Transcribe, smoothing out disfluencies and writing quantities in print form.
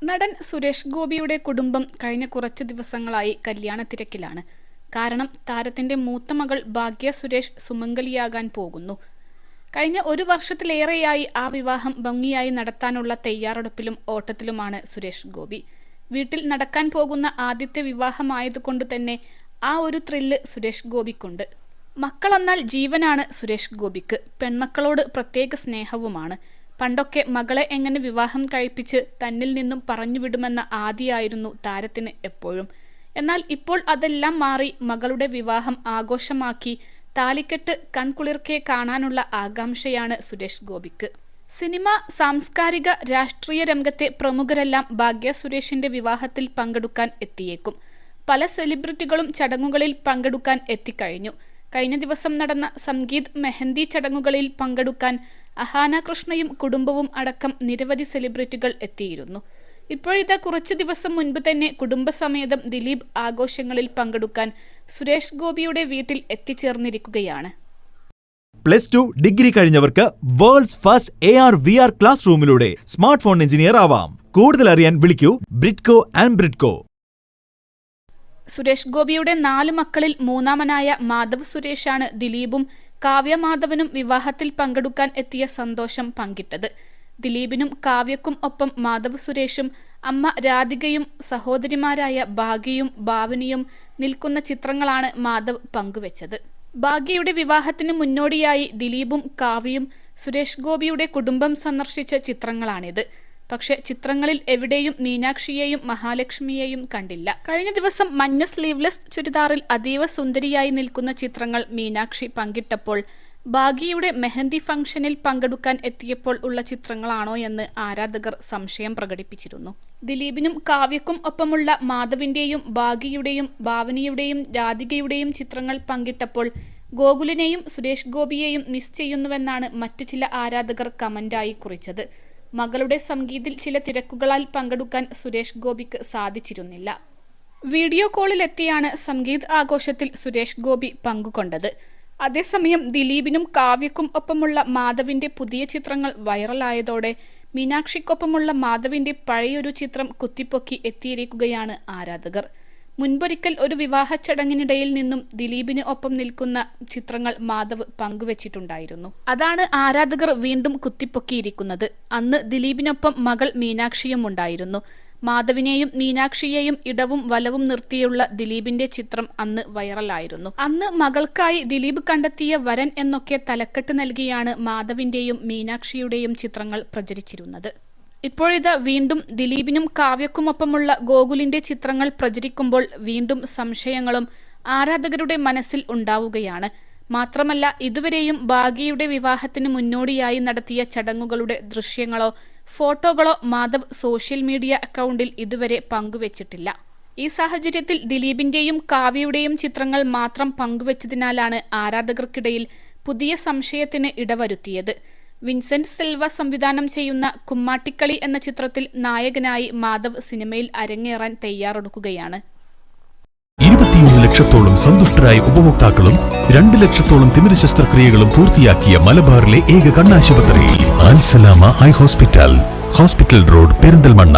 നടൻ സുരേഷ് ഗോപിയുടെ കുടുംബം കഴിഞ്ഞ കുറച്ച് ദിവസങ്ങളായി കല്യാണ തിരക്കിലാണ്. കാരണം താരത്തിന്റെ മൂത്ത മകൾ ഭാഗ്യ സുരേഷ് സുമംഗലിയാകാൻ പോകുന്നു. കഴിഞ്ഞ ഒരു വർഷത്തിലേറെയായി ആ വിവാഹം ഭംഗിയായി നടത്താനുള്ള തയ്യാറെടുപ്പിലും ഓട്ടത്തിലുമാണ് സുരേഷ് ഗോപി. വീട്ടിൽ നടക്കാൻ പോകുന്ന ആദ്യത്തെ വിവാഹമായതുകൊണ്ട് തന്നെ ആ ഒരു ത്രില്ല് സുരേഷ് ഗോപിക്കുണ്ട്. മക്കളെന്നാൽ ജീവനാണ് സുരേഷ് ഗോപിക്ക്. പെൺമക്കളോട് പ്രത്യേക സ്നേഹവുമാണ്. പണ്ടൊക്കെ മകളെ എങ്ങനെ വിവാഹം കഴിപ്പിച്ച് തന്നിൽ നിന്നും പറഞ്ഞുവിടുമെന്ന ആദിയായിരുന്നു താരത്തിന് എപ്പോഴും. എന്നാൽ ഇപ്പോൾ അതെല്ലാം മാറി മകളുടെ വിവാഹം ആഘോഷമാക്കി താലിക്കെട്ട് കൺകുളിർക്കെ കാണാനുള്ള ആകാംക്ഷയാണ് സുരേഷ് ഗോപിക്ക്. സിനിമ, സാംസ്കാരിക, രാഷ്ട്രീയ രംഗത്തെ പ്രമുഖരെല്ലാം ഭാഗ്യ സുരേഷിന്റെ വിവാഹത്തിൽ പങ്കെടുക്കാൻ എത്തിയേക്കും. പല സെലിബ്രിറ്റികളും ചടങ്ങുകളിൽ പങ്കെടുക്കാൻ എത്തിക്കഴിഞ്ഞു. കഴിഞ്ഞ ദിവസം നടന്ന സംഗീത് മെഹന്തി ചടങ്ങുകളിൽ പങ്കെടുക്കാൻ അഹാന കൃഷ്ണയും കുടുംബവും അടക്കം നിരവധി സെലിബ്രിറ്റികൾ എത്തിയിരുന്നു. ഇപ്പോഴിതാ കുറച്ചു ദിവസം മുൻപ് തന്നെ കുടുംബസമേതം ദിലീപ് ആഘോഷങ്ങളിൽ പങ്കെടുക്കാൻ സുരേഷ് ഗോപിയുടെ വീട്ടിൽ എത്തിച്ചേർന്നിരിക്കുകയാണ്. +2 ഡിഗ്രി കഴിഞ്ഞവർക്ക് വേൾഡ്സ് ഫസ്റ്റ് AR/VR ക്ലാസ് റൂമിലൂടെ സ്മാർട്ട് ഫോൺ എഞ്ചിനീയർ ആവാം. കൂടുതൽ അറിയാൻ വിളിക്കൂ ബ്രിഡ്കോ ആൻഡ് ബ്രിഡ്കോ. സുരേഷ് ഗോപിയുടെ 4 മക്കളിൽ മൂന്നാമനായ മാധവ് സുരേഷാണ് ദിലീപും കാവ്യ മാധവനും വിവാഹത്തിൽ പങ്കെടുക്കാൻ എത്തിയ സന്തോഷം പങ്കിട്ടത്. ദിലീപിനും കാവ്യക്കും ഒപ്പം മാധവ് സുരേഷും അമ്മ രാധികയും സഹോദരിമാരായ ഭാഗ്യയും ഭാവനിയും നിൽക്കുന്ന ചിത്രങ്ങളാണ് മാധവ് പങ്കുവച്ചത്. ഭാഗ്യയുടെ വിവാഹത്തിന് മുന്നോടിയായി ദിലീപും കാവ്യയും സുരേഷ് ഗോപിയുടെ കുടുംബം സന്ദർശിച്ച ചിത്രങ്ങളാണിത്. പക്ഷെ ചിത്രങ്ങളിൽ എവിടെയും മീനാക്ഷിയെയും മഹാലക്ഷ്മിയെയും കണ്ടില്ല. കഴിഞ്ഞ ദിവസം മഞ്ഞ സ്ലീവ്ലെസ് ചുരിദാറിൽ അതീവ സുന്ദരിയായി നിൽക്കുന്ന ചിത്രങ്ങൾ മീനാക്ഷി പങ്കിട്ടപ്പോൾ ഭാഗ്യയുടെ മെഹന്തി ഫംഗ്ഷനിൽ പങ്കെടുക്കാൻ എത്തിയപ്പോൾ ഉള്ള ചിത്രങ്ങളാണോ എന്ന് ആരാധകർ സംശയം പ്രകടിപ്പിച്ചിരുന്നു. ദിലീപിനും കാവ്യക്കും ഒപ്പമുള്ള മാധവിന്റെയും ഭാഗ്യയുടെയും ഭാവനിയുടെയും രാധികയുടെയും ചിത്രങ്ങൾ പങ്കിട്ടപ്പോൾ ഗോകുലിനെയും സുരേഷ് ഗോപിയെയും മിസ് ചെയ്യുന്നുവെന്നാണ് മറ്റു ചില ആരാധകർ കമന്റായി കുറിച്ചത്. മകളുടെ സംഗീതിൽ ചില തിരക്കുകളാൽ പങ്കെടുക്കാൻ സുരേഷ് ഗോപിക്ക് സാധിച്ചിരുന്നില്ല. വീഡിയോ കോളിലെത്തിയാണ് സംഗീത് ആഘോഷത്തിൽ സുരേഷ് ഗോപി പങ്കുകൊണ്ടത്. അതേസമയം ദിലീപിനും കാവ്യക്കും ഒപ്പമുള്ള മാധവിന്റെ പുതിയ ചിത്രങ്ങൾ വൈറലായതോടെ മീനാക്ഷിക്കൊപ്പമുള്ള മാധവിന്റെ പഴയൊരു ചിത്രം കുത്തിപ്പൊക്കി എത്തിയിരിക്കുകയാണ് ആരാധകർ. മുൻപൊരിക്കൽ ഒരു വിവാഹ ചടങ്ങിനിടയിൽ നിന്നും ദിലീപിന് ഒപ്പം നിൽക്കുന്ന ചിത്രങ്ങൾ മാധവ് പങ്കുവച്ചിട്ടുണ്ടായിരുന്നു. അതാണ് ആരാധകർ വീണ്ടും കുത്തിപ്പൊക്കിയിരിക്കുന്നത്. അന്ന് ദിലീപിനൊപ്പം മകൾ മീനാക്ഷിയും ഉണ്ടായിരുന്നു. മാധവിനെയും മീനാക്ഷിയെയും ഇടവും വലവും നിർത്തിയുള്ള ദിലീപിന്റെ ചിത്രം അന്ന് വൈറലായിരുന്നു. അന്ന് മകൾക്കായി ദിലീപ് കണ്ടെത്തിയ വരൻ എന്നൊക്കെ തലക്കെട്ട് നൽകിയാണ് മാധവിന്റെയും മീനാക്ഷിയുടെയും ചിത്രങ്ങൾ പ്രചരിച്ചിരുന്നത്. ഇപ്പോഴിതാ വീണ്ടും ദിലീപിനും കാവ്യക്കുമൊപ്പമുള്ള ഗോകുലിന്റെ ചിത്രങ്ങൾ പ്രചരിക്കുമ്പോൾ വീണ്ടും സംശയങ്ങളും ആരാധകരുടെ മനസ്സിൽ ഉണ്ടാവുകയാണ്. മാത്രമല്ല, ഇതുവരെയും ഭാഗ്യയുടെ വിവാഹത്തിന് മുന്നോടിയായി നടത്തിയ ചടങ്ങുകളുടെ ദൃശ്യങ്ങളോ ഫോട്ടോകളോ മാധവ് സോഷ്യൽ മീഡിയ അക്കൗണ്ടിൽ ഇതുവരെ പങ്കുവച്ചിട്ടില്ല. ഈ സാഹചര്യത്തിൽ ദിലീപിന്റെയും കാവ്യയുടെയും ചിത്രങ്ങൾ മാത്രം പങ്കുവച്ചതിനാലാണ് ആരാധകർക്കിടയിൽ പുതിയ സംശയത്തിന് ഇടവരുത്തിയത്. വിൻസെന്റ് സിൽവ സംവിധാനം ചെയ്യുന്ന കുമ്മാട്ടിക്കളി എന്ന ചിത്രത്തിൽ നായകനായി മാധവ് സിനിമയിൽ അരങ്ങേറാൻ തയ്യാറെടുക്കുകയാണ്. 21 ലക്ഷത്തോളം സന്തുഷ്ടരായ ഉപഭോക്താക്കളും 2 ലക്ഷത്തോളം തിമിര ശസ്ത്രക്രിയകളും പൂർത്തിയാക്കിയ മലബാറിലെ ഏക കണ്ണാശുപത്രി അൽ സലാമ ഹൈ ഹോസ്പിറ്റൽ റോഡ്, പെരിന്തൽമണ്ണ.